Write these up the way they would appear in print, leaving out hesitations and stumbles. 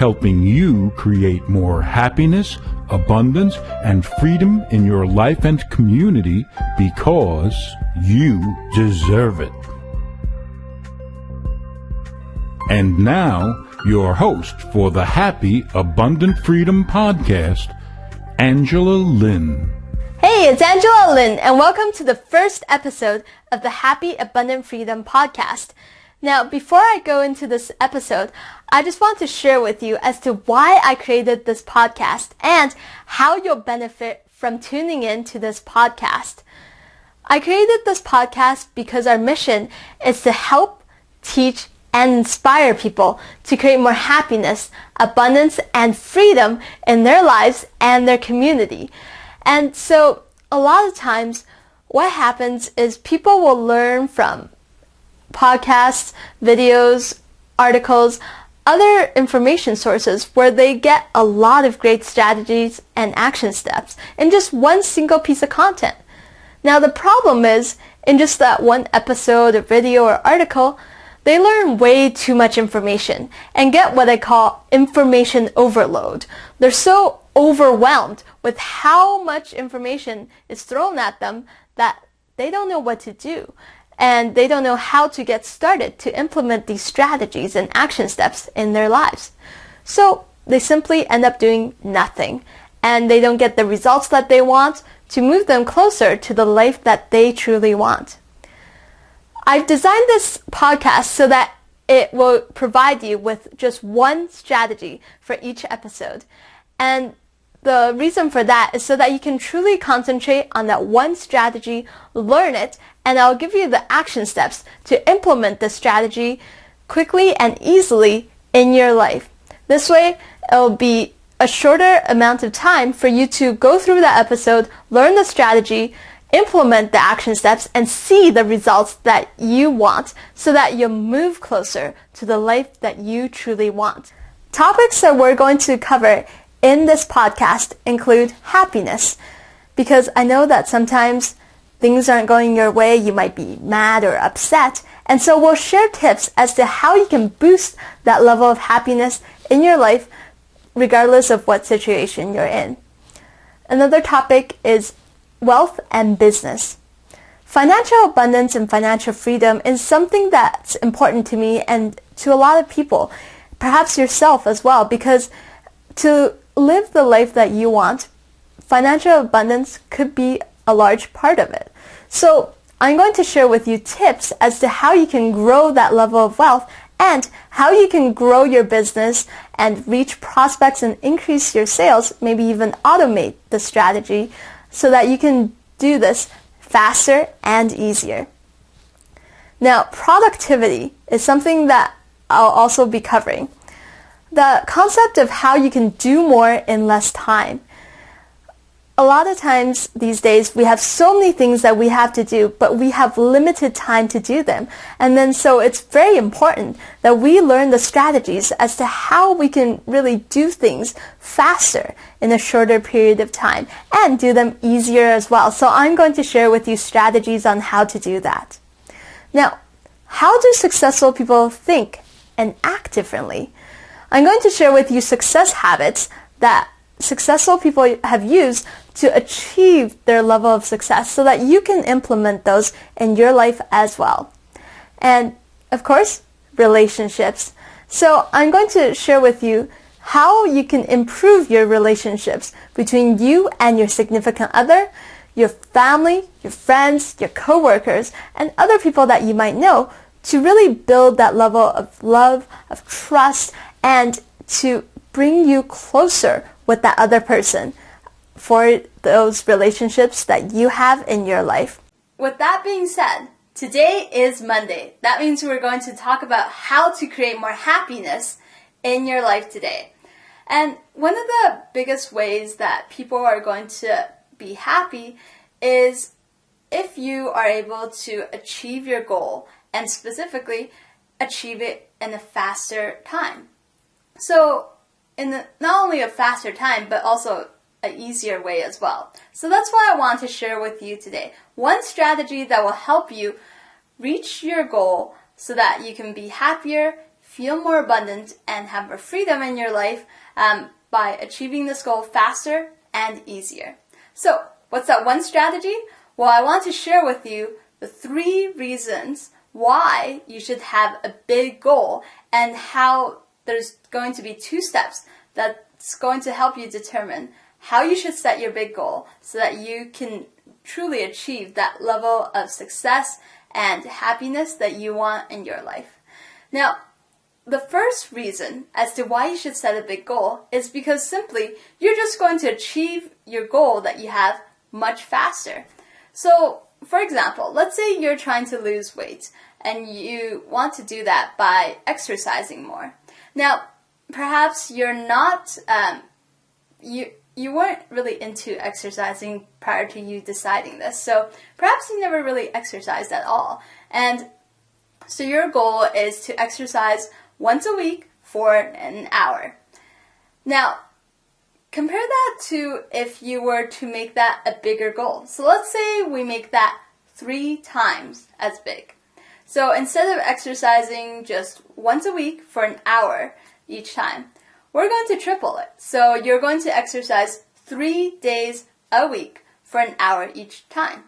helping you create more happiness, abundance, and freedom in your life and community because you deserve it. And now, your host for the Happy Abundant Freedom Podcast, Angela Lynn. Hey, it's Angela Lynn, and welcome to the first episode of the Happy Abundant Freedom Podcast. Now, before I go into this episode, I just want to share with you as to why I created this podcast and how you'll benefit from tuning in to this podcast. I created this podcast because our mission is to help, teach, and inspire people to create more happiness, abundance, and freedom in their lives and their community. And so a lot of times what happens is people will learn from podcasts, videos, articles, other information sources where they get a lot of great strategies and action steps in just one single piece of content. Now the problem is, in just that one episode or video or article, they learn way too much information and get what I call information overload. They're so overwhelmed with how much information is thrown at them that they don't know what to do. And they don't know how to get started to implement these strategies and action steps in their lives. So they simply end up doing nothing. And they don't get the results that they want to move them closer to the life that they truly want. I've designed this podcast so that it will provide you with just one strategy for each episode. And the reason for that is so that you can truly concentrate on that one strategy, learn it, and I'll give you the action steps to implement the strategy quickly and easily in your life. This way, it'll be a shorter amount of time for you to go through that episode, learn the strategy, implement the action steps, and see the results that you want so that you'll move closer to the life that you truly want. Topics that we're going to cover in this podcast include happiness, because I know that sometimes things aren't going your way, you might be mad or upset, and so we'll share tips as to how you can boost that level of happiness in your life regardless of what situation you're in. Another topic is wealth and business. Financial abundance and financial freedom is something that's important to me and to a lot of people, perhaps yourself as well, because to live the life that you want, financial abundance could be a large part of it. So I'm going to share with you tips as to how you can grow that level of wealth and how you can grow your business and reach prospects and increase your sales, maybe even automate the strategy so that you can do this faster and easier. Now, productivity is something that I'll also be covering. The concept of how you can do more in less time. A lot of times these days we have so many things that we have to do, but we have limited time to do them. And then so it's very important that we learn the strategies as to how we can really do things faster in a shorter period of time and do them easier as well. So I'm going to share with you strategies on how to do that. Now, how do successful people think and act differently? I'm going to share with you success habits that successful people have used to achieve their level of success so that you can implement those in your life as well. And of course, relationships. So I'm going to share with you how you can improve your relationships between you and your significant other, your family, your friends, your coworkers, and other people that you might know to really build that level of love, of trust, and to bring you closer with that other person for those relationships that you have in your life. With that being said, today is Monday. That means we're going to talk about how to create more happiness in your life today. And one of the biggest ways that people are going to be happy is if you are able to achieve your goal and specifically achieve it in a faster time. So not only a faster time, but also an easier way as well. So that's what I want to share with you today. One strategy that will help you reach your goal so that you can be happier, feel more abundant and have more freedom in your life by achieving this goal faster and easier. So, what's that one strategy? Well, I want to share with you the 3 reasons why you should have a big goal and how there's going to be 2 steps that's going to help you determine how you should set your big goal so that you can truly achieve that level of success and happiness that you want in your life. Now, the first reason as to why you should set a big goal is because simply you're just going to achieve your goal that you have much faster. So, for example, let's say you're trying to lose weight and you want to do that by exercising more. Now, perhaps you're not, you weren't really into exercising prior to you deciding this, so perhaps you never really exercised at all. And so your goal is to exercise once a week for an hour. Now, compare that to if you were to make that a bigger goal. So let's say we make that 3 times as big. So instead of exercising just once a week for an hour each time, we're going to triple it. So you're going to exercise 3 days a week for an hour each time.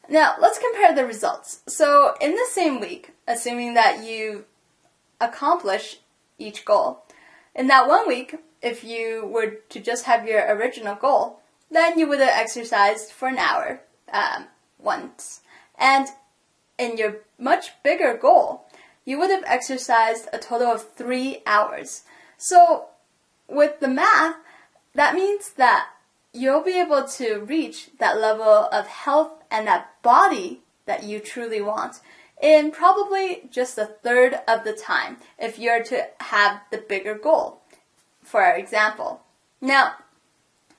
Now, let's compare the results. So in the same week, assuming that you accomplish each goal, in that 1 week, if you were to just have your original goal, then you would have exercised for an hour once. And in your much bigger goal, you would have exercised a total of 3 hours. So with the math, that means that you'll be able to reach that level of health and that body that you truly want in probably just 1/3 of the time if you're to have the bigger goal, for example. Now,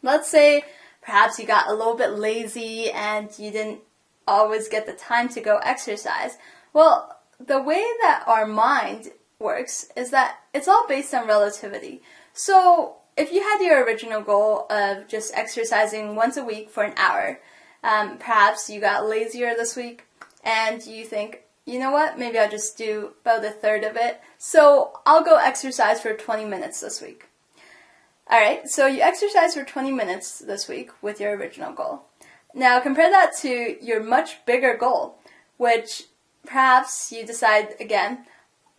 let's say perhaps you got a little bit lazy and you didn't always get the time to go exercise. Well, the way that our mind works is that it's all based on relativity. So if you had your original goal of just exercising once a week for an hour, perhaps you got lazier this week and you think, you know what, maybe I'll just do about 1/3 of it. So I'll go exercise for 20 minutes this week. Alright, so you exercise for 20 minutes this week with your original goal. Now compare that to your much bigger goal, which perhaps you decide again,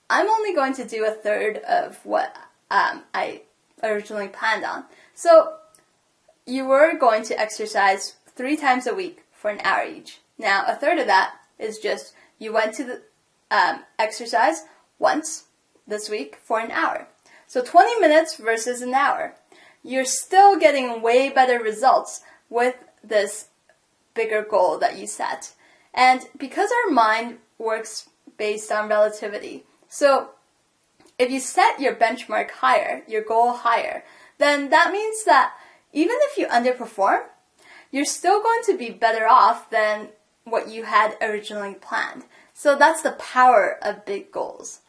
I'm only going to do 1/3 of what I originally planned on. So you were going to exercise 3 times a week for an hour each. Now 1/3 of that is just you went to the exercise once this week for an hour. So 20 minutes versus an hour. You're still getting way better results with this bigger goal that you set. And because our mind works based on relativity, so if you set your benchmark higher, your goal higher, then that means that even if you underperform, you're still going to be better off than what you had originally planned. So that's the power of big goals.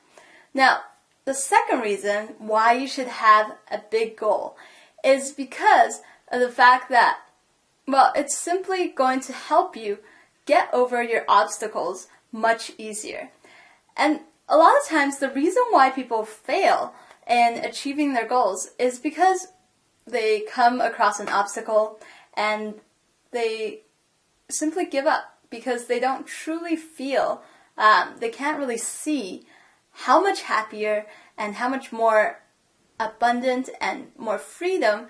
Now, the second reason why you should have a big goal is because of the fact that, well, it's simply going to help you get over your obstacles much easier. And a lot of times the reason why people fail in achieving their goals is because they come across an obstacle and they simply give up because they don't truly feel, they can't really see how much happier and how much more abundant and more freedom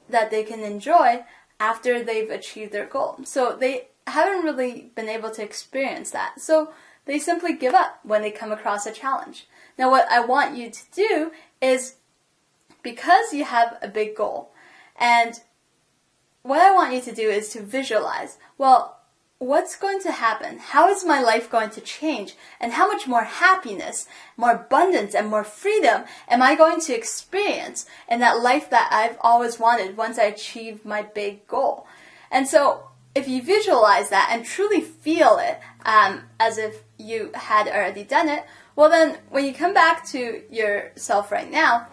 that they can enjoy after they've achieved their goal. So they haven't really been able to experience that. So they simply give up when they come across a challenge. Now what I want you to do is, because you have a big goal, and what I want you to do is to visualize, well, what's going to happen? How is my life going to change? And how much more happiness, more abundance, and more freedom am I going to experience in that life that I've always wanted once I achieve my big goal? And so if you visualize that and truly feel it as if you had already done it, well then when you come back to yourself right now,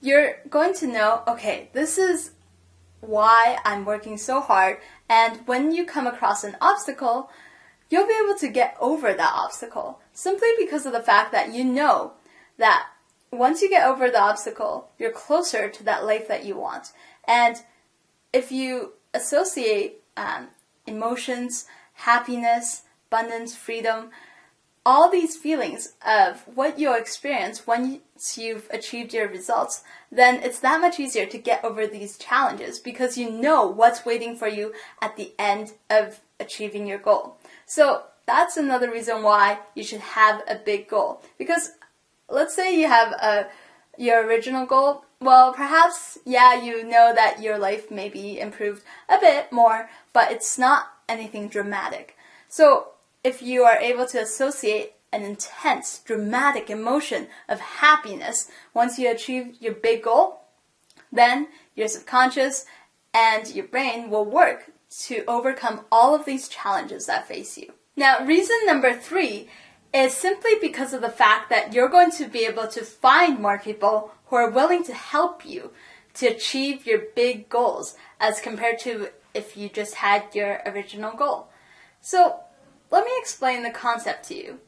you're going to know, okay, this is why I'm working so hard, and when you come across an obstacle, you'll be able to get over that obstacle simply because of the fact that you know that once you get over the obstacle, you're closer to that life that you want. And if you associate emotions, happiness, abundance, freedom, all these feelings of what you'll experience once you've achieved your results, then it's that much easier to get over these challenges because you know what's waiting for you at the end of achieving your goal. So that's another reason why you should have a big goal. Because let's say you have your original goal. Well, perhaps, you know that your life may be improved a bit more, but it's not anything dramatic. So if you are able to associate an intense, dramatic emotion of happiness once you achieve your big goal, then your subconscious and your brain will work to overcome all of these challenges that face you. Now, reason number 3 is simply because of the fact that you're going to be able to find more people who are willing to help you to achieve your big goals as compared to if you just had your original goal. So let me explain the concept to you.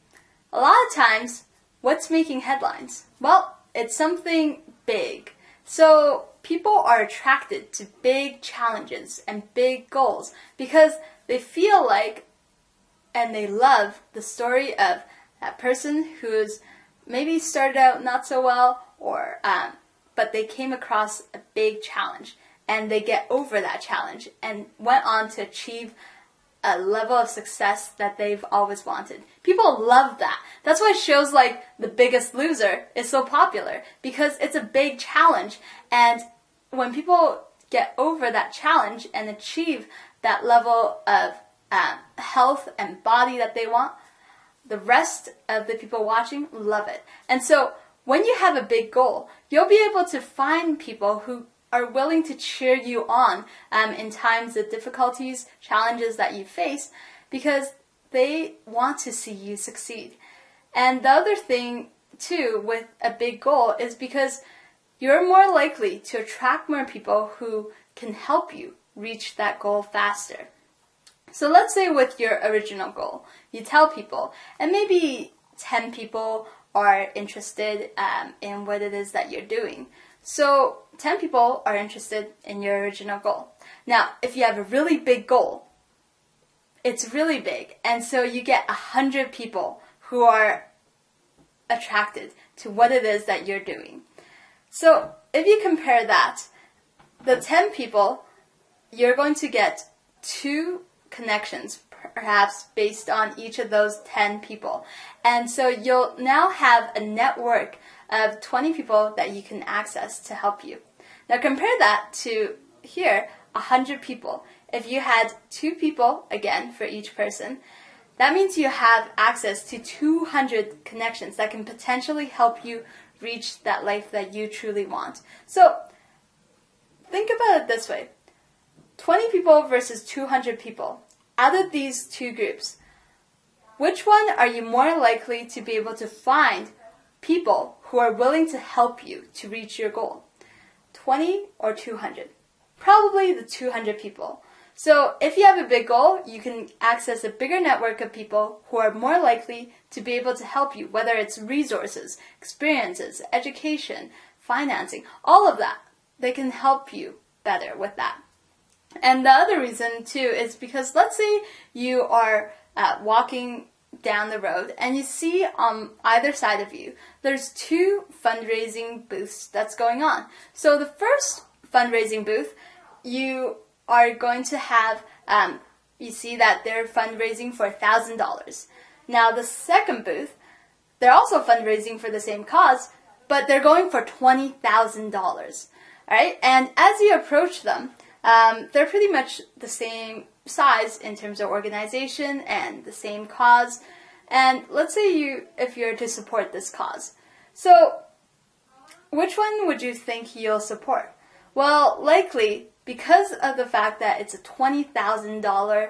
A lot of times, what's making headlines? Well, it's something big. So people are attracted to big challenges and big goals because they feel like and they love the story of that person who's maybe started out not so well, but they came across a big challenge and they get over that challenge and went on to achieve a level of success that they've always wanted. People love that. That's why shows like The Biggest Loser is so popular, because it's a big challenge, and when people get over that challenge and achieve that level of health and body that they want, the rest of the people watching love it. And so when you have a big goal, you'll be able to find people who are willing to cheer you on in times of difficulties, challenges that you face, because they want to see you succeed. And the other thing, too, with a big goal is because you're more likely to attract more people who can help you reach that goal faster. So let's say with your original goal, you tell people, and maybe 10 people are interested in what it is that you're doing. So 10 people are interested in your original goal. Now, if you have a really big goal, it's really big, and so you get 100 people who are attracted to what it is that you're doing. So if you compare that, the 10 people, you're going to get 2 connections, perhaps based on each of those 10 people. And so you'll now have a network of 20 people that you can access to help you. Now compare that to here, 100 people. If you had 2 people, again, for each person, that means you have access to 200 connections that can potentially help you reach that life that you truly want. So think about it this way. 20 people versus 200 people. Out of these 2 groups, which one are you more likely to be able to find people who are willing to help you to reach your goal? 20 or 200? Probably the 200 people. So if you have a big goal, you can access a bigger network of people who are more likely to be able to help you, whether it's resources, experiences, education, financing, all of that. They can help you better with that. And the other reason, too, is because let's say you are walking down the road and you see on either side of you, there's 2 fundraising booths that's going on. So the first fundraising booth, you are going to have, you see that they're fundraising for $1,000. Now the second booth, they're also fundraising for the same cause, but they're going for $20,000. All right, and as you approach them, they're pretty much the same size in terms of organization and the same cause. And let's say if you're to support this cause. So which one would you think you'll support? Well, likely because of the fact that it's a $20,000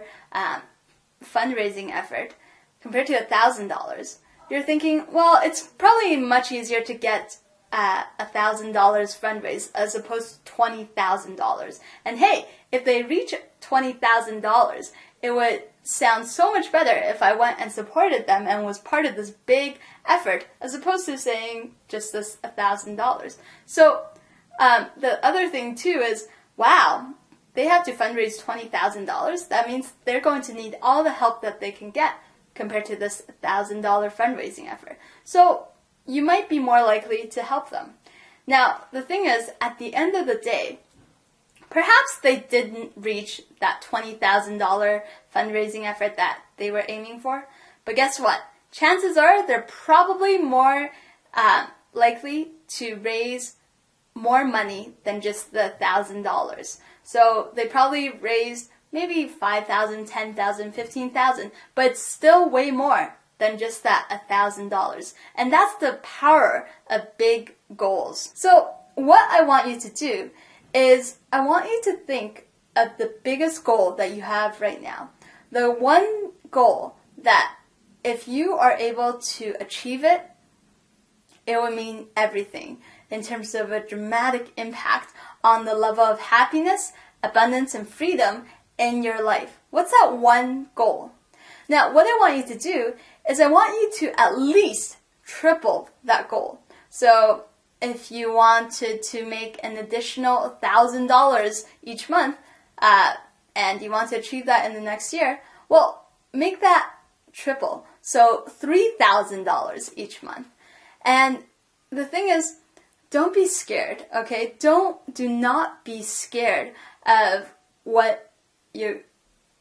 fundraising effort compared to $1,000, you're thinking, well, it's probably much easier to get $1,000 fundraise as opposed to $20,000. And hey, if they reach $20,000, it would sound so much better if I went and supported them and was part of this big effort, as opposed to saying just this $1,000. So the other thing too is, wow, they have to fundraise $20,000. That means they're going to need all the help that they can get compared to this $1,000 fundraising effort. So you might be more likely to help them. Now, the thing is, at the end of the day, perhaps they didn't reach that $20,000 fundraising effort that they were aiming for. But guess what? Chances are they're probably more likely to raise more money than just the $1,000. So they probably raised maybe $5,000, $10,000, $15,000, but it's still way more than just that $1,000. And that's the power of big goals. So what I want you to do is I want you to think of the biggest goal that you have right now. The one goal that if you are able to achieve it, it will mean everything in terms of a dramatic impact on the level of happiness, abundance, and freedom in your life. What's that one goal? Now, what I want you to do is I want you to at least triple that goal. So if you wanted to make an additional $1,000 each month, and you want to achieve that in the next year, well, make that triple. So $3,000 each month. And the thing is, don't be scared, okay? Do not be scared of what your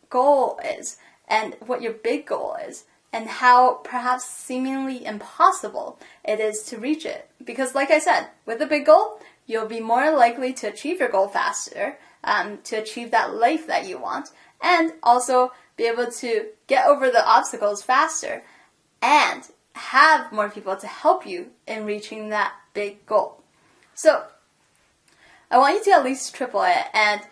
goal is and what your big goal is and how perhaps seemingly impossible it is to reach it. Because like I said, with a big goal, you'll be more likely to achieve your goal faster, to achieve that life that you want, and also be able to get over the obstacles faster and have more people to help you in reaching that big goal. So I want you to at least triple it, and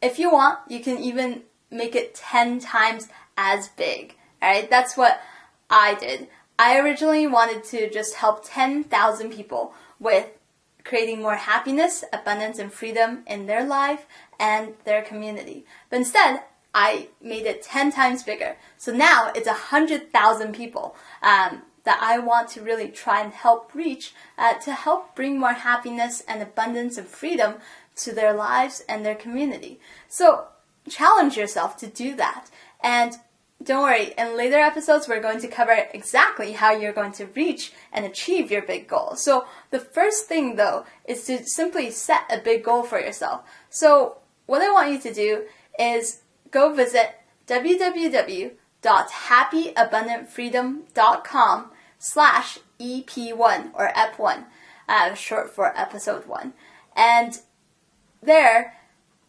if you want, you can even make it 10 times as big. Alright, that's what I did. I originally wanted to just help 10,000 people with creating more happiness, abundance, and freedom in their life and their community. But instead, I made it 10 times bigger. So now it's 100,000 people that I want to really try and help reach to help bring more happiness and abundance and freedom to their lives and their community. So challenge yourself to do that. And don't worry, in later episodes, we're going to cover exactly how you're going to reach and achieve your big goal. So the first thing, though, is to simply set a big goal for yourself. So what I want you to do is go visit www.happyabundantfreedom.com/EP1 or EP1, short for episode 1. And there,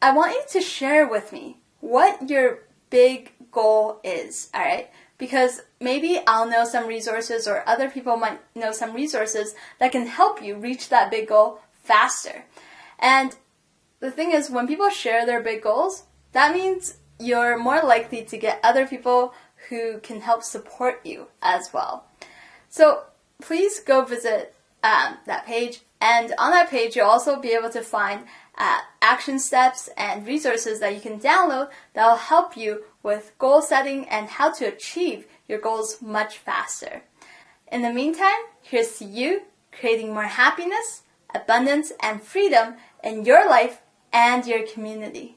I want you to share with me what your big goal is, alright? Because maybe I'll know some resources or other people might know some resources that can help you reach that big goal faster. And the thing is, when people share their big goals, that means you're more likely to get other people who can help support you as well. So please go visit that page, and on that page you'll also be able to find action steps and resources that you can download that will help you with goal setting and how to achieve your goals much faster. In the meantime, here's to you creating more happiness, abundance, and freedom in your life and your community.